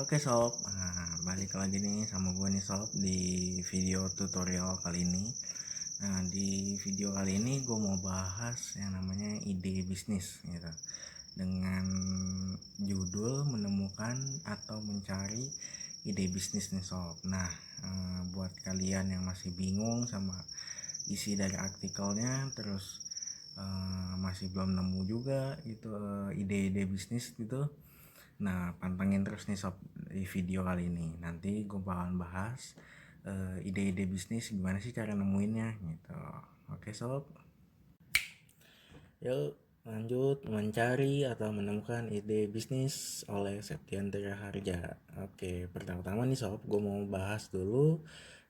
Oke sob, balik lagi nih sama gue nih sob di video tutorial kali ini. Nah di video kali ini gue mau bahas yang namanya ide bisnis gitu, dengan judul menemukan atau mencari ide bisnis nih sob. Nah buat kalian yang masih bingung sama isi dari artikelnya, terus masih belum nemu juga gitu ide-ide bisnis gitu. Nah, pantengin terus nih sob di video kali ini. Nanti gue bakalan bahas ide-ide bisnis gimana sih cara nemuinnya gitu. Oke sob. Yuk lanjut mencari atau menemukan ide bisnis oleh Septiandra Harja. Oke, pertama-tama nih sob, gue mau bahas dulu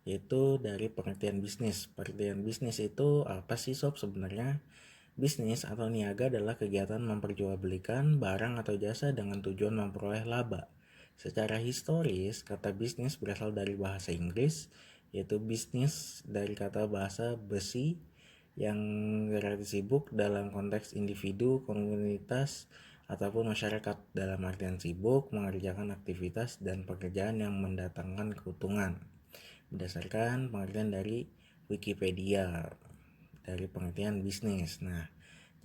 yaitu dari pengertian bisnis. Pengertian bisnis itu apa sih sob sebenarnya? Bisnis atau niaga adalah kegiatan memperjualbelikan barang atau jasa dengan tujuan memperoleh laba. Secara historis, kata bisnis berasal dari bahasa Inggris, yaitu bisnis dari kata bahasa besi yang berarti sibuk dalam konteks individu, komunitas, ataupun masyarakat dalam artian sibuk mengerjakan aktivitas dan pekerjaan yang mendatangkan keuntungan. Berdasarkan pengertian dari Wikipedia, dari pengertian bisnis. Nah,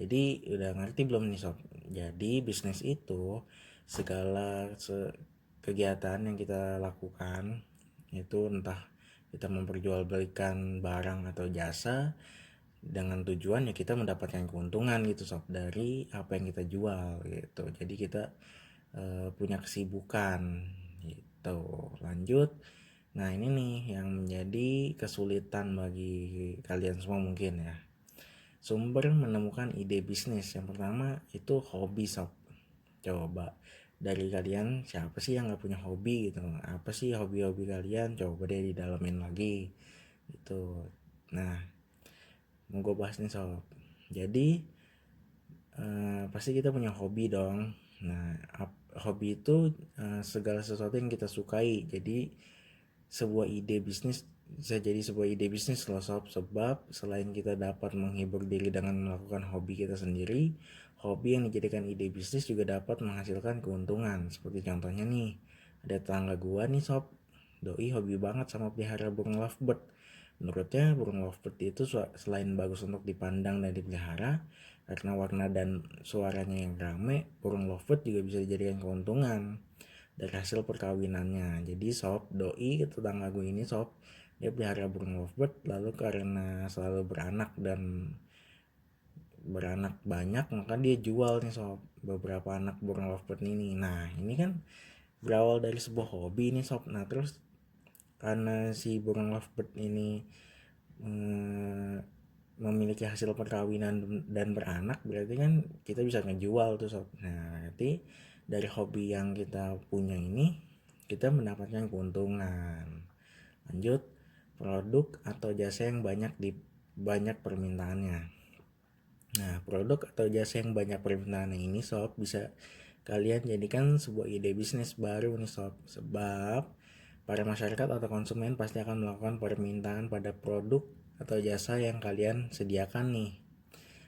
jadi udah ngerti belum nih sob? Jadi bisnis itu segala kegiatan yang kita lakukan, itu entah kita memperjualbelikan barang atau jasa dengan tujuan ya kita mendapatkan keuntungan gitu sob dari apa yang kita jual gitu. Jadi kita punya kesibukan gitu. Lanjut. Nah ini nih yang menjadi kesulitan bagi kalian semua mungkin ya. Sumber menemukan ide bisnis yang pertama itu hobi sob. Coba dari kalian siapa sih yang nggak punya hobi gitu? Apa sih hobi-hobi kalian? Coba deh didalamin lagi gitu. Nah mau gue bahas nih sob. Jadi pasti kita punya hobi dong. Nah hobi itu segala sesuatu yang kita sukai. Jadi sebuah ide bisnis bisa jadi sebuah ide bisnis loh sob, sebab selain kita dapat menghibur diri dengan melakukan hobi kita sendiri, hobi yang dijadikan ide bisnis juga dapat menghasilkan keuntungan. Seperti contohnya nih, ada tetangga gua nih sob, doi hobi banget sama pelihara burung lovebird. Menurutnya burung lovebird itu selain bagus untuk dipandang dan dipelihara karena warna dan suaranya yang rame, burung lovebird juga bisa dijadikan keuntungan dari hasil perkawinannya. Jadi sob, doi tetangga gue ini sob, dia pelihara burung lovebird, lalu karena selalu beranak banyak, maka dia jual nih sob beberapa anak burung lovebird ini. Nah ini kan berawal dari sebuah hobi nih sob. Nah terus karena si burung lovebird ini memiliki hasil perkawinan dan beranak, berarti kan kita bisa ngejual tuh sob. Nah berarti dari hobi yang kita punya ini kita mendapatkan keuntungan. Lanjut, produk atau jasa yang banyak permintaannya. Nah produk atau jasa yang banyak permintaannya ini sob bisa kalian jadikan sebuah ide bisnis baru nih sob, sebab para masyarakat atau konsumen pasti akan melakukan permintaan pada produk atau jasa yang kalian sediakan nih.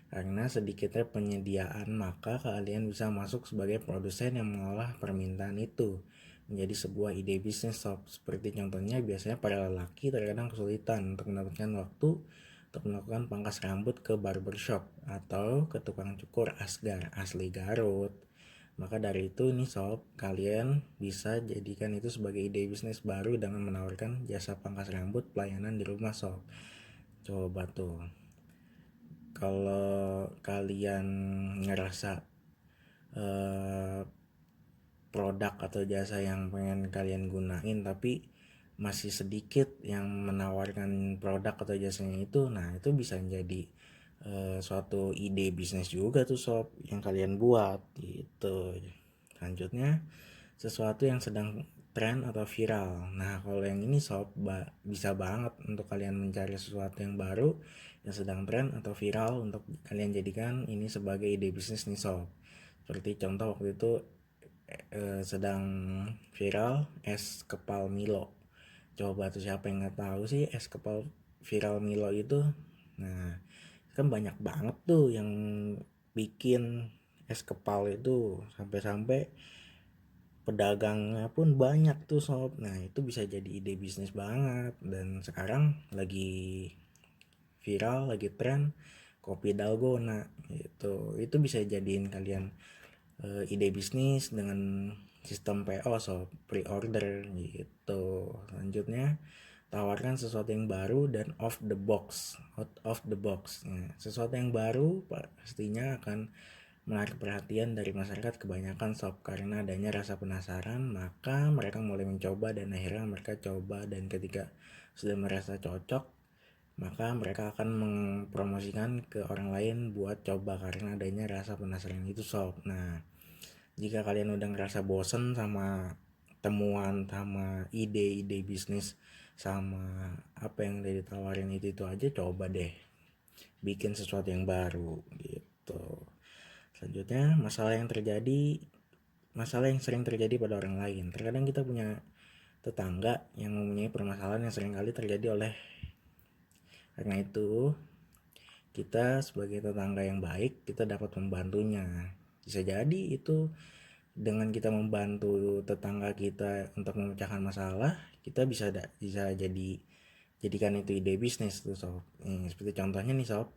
Karena sedikitnya penyediaan, maka kalian bisa masuk sebagai produsen yang mengolah permintaan itu menjadi sebuah ide bisnis sob. Seperti contohnya biasanya para lelaki terkadang kesulitan untuk mendapatkan waktu untuk melakukan pangkas rambut ke barbershop atau ke tukang cukur Asgar asli Garut. Maka dari itu nih sob, kalian bisa jadikan itu sebagai ide bisnis baru dengan menawarkan jasa pangkas rambut pelayanan di rumah sob. Coba tuh, kalau kalian ngerasa produk atau jasa yang pengen kalian gunain tapi masih sedikit yang menawarkan produk atau jasanya itu, nah itu bisa jadi suatu ide bisnis juga tuh sob yang kalian buat gitu. Selanjutnya, sesuatu yang sedang tren atau viral. Nah kalau yang ini sob bisa banget untuk kalian mencari sesuatu yang baru yang sedang tren atau viral untuk kalian jadikan ini sebagai ide bisnis nih sob. Seperti contoh waktu itu sedang viral es kepal Milo. Coba tuh siapa yang nggak tahu sih es kepal viral Milo itu. Nah kan banyak banget tuh yang bikin es kepal itu, sampai-sampai pedagangnya pun banyak tuh sob. Nah itu bisa jadi ide bisnis banget, dan sekarang lagi viral, lagi tren kopi dalgona gitu. Itu bisa jadiin kalian ide bisnis dengan sistem PO sob, pre-order gitu. Selanjutnya, tawarkan sesuatu yang baru dan out of the box. Nah, sesuatu yang baru pastinya akan menarik perhatian dari masyarakat kebanyakan sob, karena adanya rasa penasaran, maka mereka mulai mencoba dan akhirnya mereka coba, dan ketika sudah merasa cocok, maka mereka akan mempromosikan ke orang lain buat coba karena adanya rasa penasaran itu sob. Nah, jika kalian udah ngerasa bosen sama temuan sama ide-ide bisnis sama apa yang udah ditawarin itu aja, coba deh bikin sesuatu yang baru gitu. Selanjutnya, masalah yang sering terjadi pada orang lain. Terkadang kita punya tetangga yang mempunyai permasalahan yang sering kali terjadi oleh, karena itu kita sebagai tetangga yang baik, kita dapat membantunya. Bisa jadi itu dengan kita membantu tetangga kita untuk memecahkan masalah, kita bisa jadikan itu ide bisnis tuh sob. Seperti contohnya nih sob,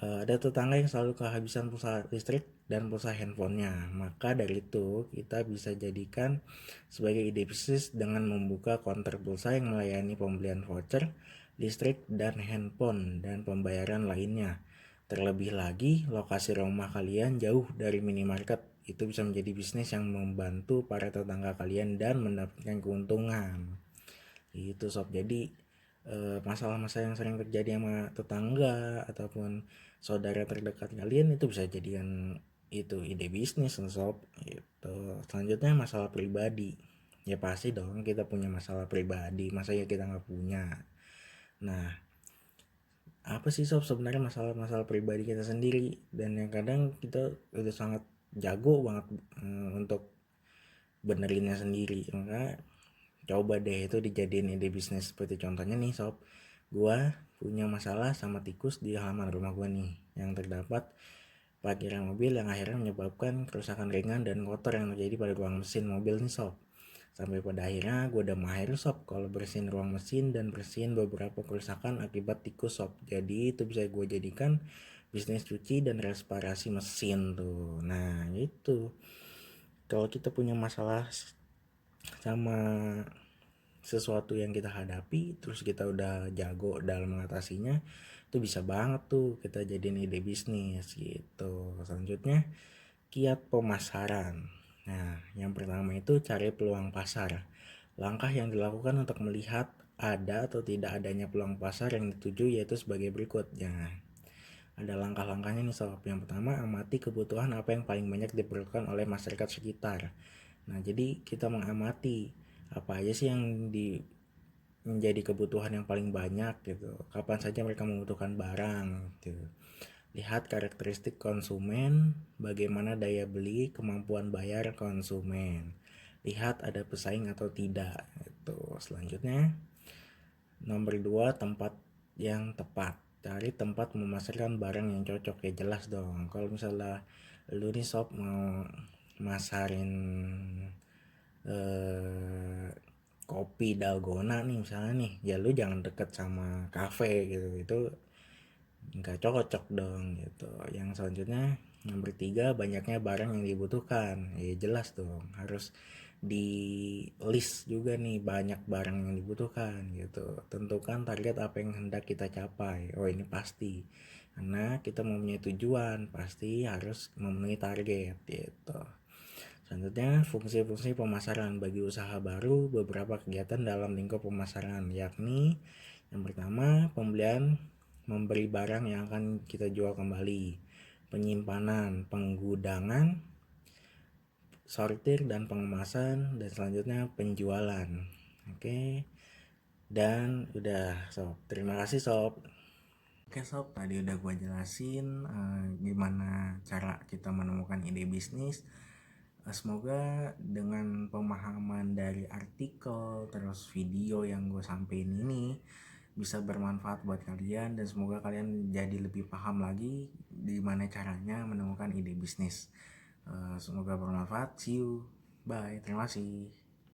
ada tetangga yang selalu kehabisan pulsa listrik dan pulsa handphonenya. Maka dari itu kita bisa jadikan sebagai ide bisnis dengan membuka konter pulsa yang melayani pembelian voucher, listrik, dan handphone dan pembayaran lainnya. Terlebih lagi, lokasi rumah kalian jauh dari minimarket. Itu bisa menjadi bisnis yang membantu para tetangga kalian dan mendapatkan keuntungan. Itu sob. Jadi masalah-masalah yang sering terjadi sama tetangga ataupun saudara terdekat kalian itu bisa jadikan itu ide bisnis sob gitu. Selanjutnya, masalah pribadi. Ya pasti dong kita punya masalah pribadi, masa ya kita nggak punya. Nah, apa sih sob sebenarnya masalah-masalah pribadi kita sendiri, dan yang kadang kita udah sangat jago banget untuk benerinnya sendiri. Maka coba deh itu dijadiin ide bisnis. Seperti contohnya nih sob, gua punya masalah sama tikus di halaman rumah gua nih, yang terdapat parkiran mobil yang akhirnya menyebabkan kerusakan ringan dan kotor yang terjadi pada ruang mesin mobil nih sob. Sampai pada akhirnya gue udah mahir sob kalau bersihin ruang mesin dan bersihin beberapa kerusakan akibat tikus sob. Jadi itu bisa gue jadikan bisnis cuci dan reparasi mesin tuh. Nah itu, kalau kita punya masalah sama sesuatu yang kita hadapi, terus kita udah jago dalam mengatasinya, itu bisa banget tuh kita jadiin ide bisnis gitu. Selanjutnya, kiat pemasaran. Nah, yang pertama itu cari peluang pasar. Langkah yang dilakukan untuk melihat ada atau tidak adanya peluang pasar yang dituju yaitu sebagai berikut. Nah, ada langkah-langkahnya nih sob. Yang pertama, amati kebutuhan apa yang paling banyak diperlukan oleh masyarakat sekitar. Nah, jadi kita mengamati apa aja sih yang menjadi kebutuhan yang paling banyak gitu. Kapan saja mereka membutuhkan barang gitu. Lihat karakteristik konsumen, bagaimana daya beli, kemampuan bayar konsumen. Lihat ada pesaing atau tidak. Itu. Selanjutnya, nomor 2, tempat yang tepat. Cari tempat memasarkan barang yang cocok. Ya jelas dong. Kalau misalnya lu nih sob mau masarin eh, kopi dalgona nih misalnya nih, ya lu jangan deket sama kafe gitu. Itu nggak cocok dong gitu. Yang selanjutnya, nomor 3, banyaknya barang yang dibutuhkan. Ya jelas dong, harus di list juga nih banyak barang yang dibutuhkan gitu. Tentukan target apa yang hendak kita capai. Oh ini pasti, karena kita mempunyai tujuan, pasti harus memenuhi target gitu. Selanjutnya, fungsi-fungsi pemasaran bagi usaha baru. Beberapa kegiatan dalam lingkup pemasaran, yakni yang pertama, pembelian, memberi barang yang akan kita jual kembali, penyimpanan, penggudangan, sortir dan pengemasan, dan selanjutnya penjualan. Oke, dan udah sob, terima kasih sob. Oke sob, tadi udah gue jelasin gimana cara kita menemukan ide bisnis. Semoga dengan pemahaman dari artikel terus video yang gue sampein ini bisa bermanfaat buat kalian, dan semoga kalian jadi lebih paham lagi gimana caranya menemukan ide bisnis. Semoga bermanfaat. See you. Bye, terima kasih.